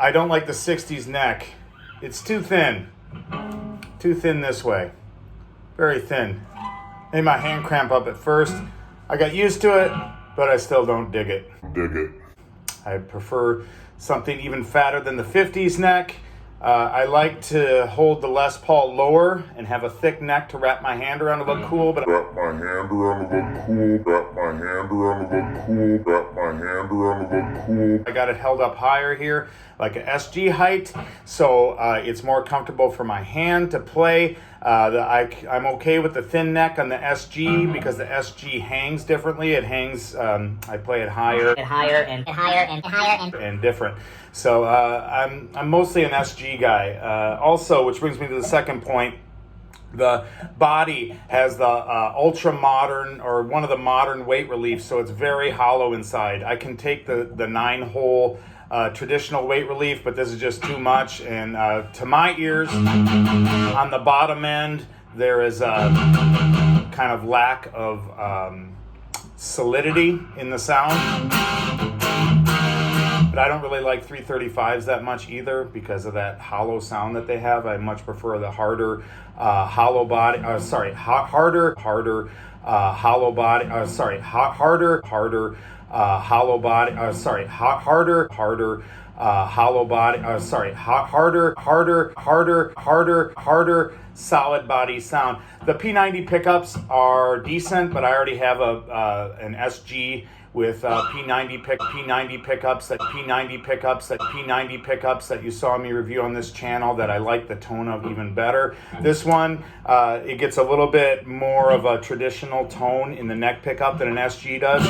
I don't like the 60s neck. It's too thin. Too thin this way. Very thin. Made my hand cramp up at first. I got used to it, but I still don't dig it. I prefer something even fatter than the 50s neck. I like to hold the Les Paul lower and have a thick neck to wrap my hand around to look cool, but I got it held up higher here, like an SG height, so it's more comfortable for my hand to play. I'm okay with the thin neck on the SG because the SG hangs differently. It hangs, I play it higher and different. So I'm mostly an SG guy. Also, which brings me to the second point, the body has the ultra modern, or one of the modern weight reliefs, so it's very hollow inside. I can take the 9-hole traditional weight relief, but this is just too much, and to my ears, on the bottom end, there is a kind of lack of solidity in the sound. But I don't really like 335s that much either because of that hollow sound that they have. I much prefer the harder hollow body. Harder hollow body. Harder hollow body. Harder solid body sound. The P90 pickups are decent, but I already have an SG with P90 pickups that you saw me review on this channel that I like the tone of even better. This one, it gets a little bit more of a traditional tone in the neck pickup than an SG does.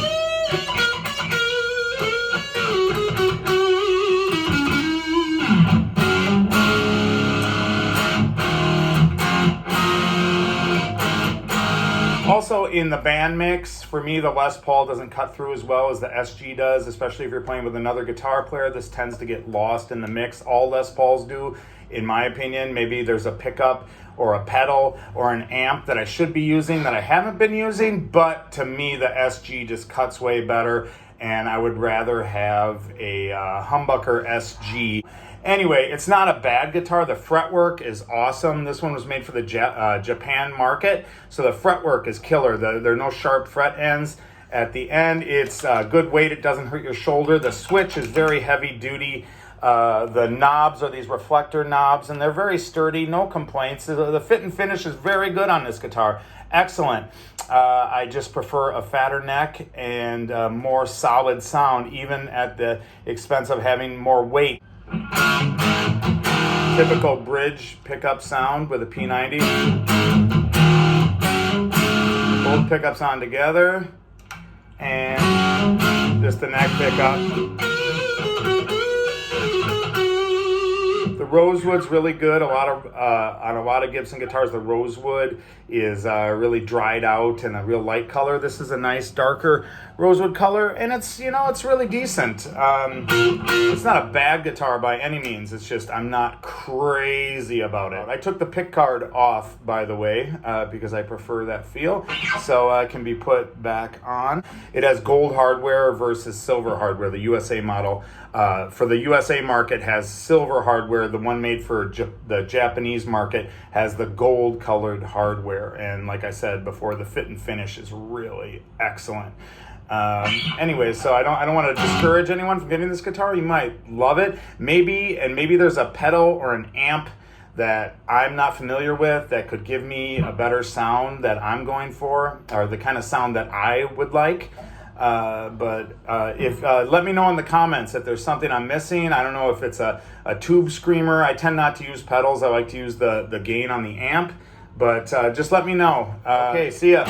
Also, in the band mix, for me, the Les Paul doesn't cut through as well as the SG does, especially if you're playing with another guitar player. This tends to get lost in the mix. All Les Pauls do, in my opinion. Maybe there's a pickup or a pedal or an amp that I should be using that I haven't been using, but to me, the SG just cuts way better, and I would rather have a humbucker SG. Anyway, it's not a bad guitar. The fretwork is awesome. This one was made for the Japan market, so the fretwork is killer. There are no sharp fret ends. At the end, it's good weight. It doesn't hurt your shoulder. The switch is very heavy duty. The knobs are these reflector knobs, and they're very sturdy. No complaints. The fit and finish is very good on this guitar. Excellent. I just prefer a fatter neck and more solid sound, even at the expense of having more weight. Typical bridge pickup sound with a P90. Both pickups on together, and just the neck pickup. The rosewood's really good. On a lot of Gibson guitars, the rosewood is really dried out and a real light color. This is a nice darker rosewood color, and it's really decent. It's not a bad guitar by any means. It's just I'm not crazy about it. I took the pick guard off, by the way, because I prefer that feel, so it can be put back on. It has gold hardware versus silver hardware. The USA model for the USA market has silver hardware. The one made for the Japanese market has the gold colored hardware, and like I said before, the fit and finish is really excellent. Anyway, so I don't want to discourage anyone from getting this guitar. You might love it. Maybe there's a pedal or an amp that I'm not familiar with that could give me a better sound that I'm going for, or the kind of sound that I would like. But let me know in the comments if there's something I'm missing. I don't know if it's a tube screamer. I tend not to use pedals. I like to use the gain on the amp. But just let me know. Okay, see ya.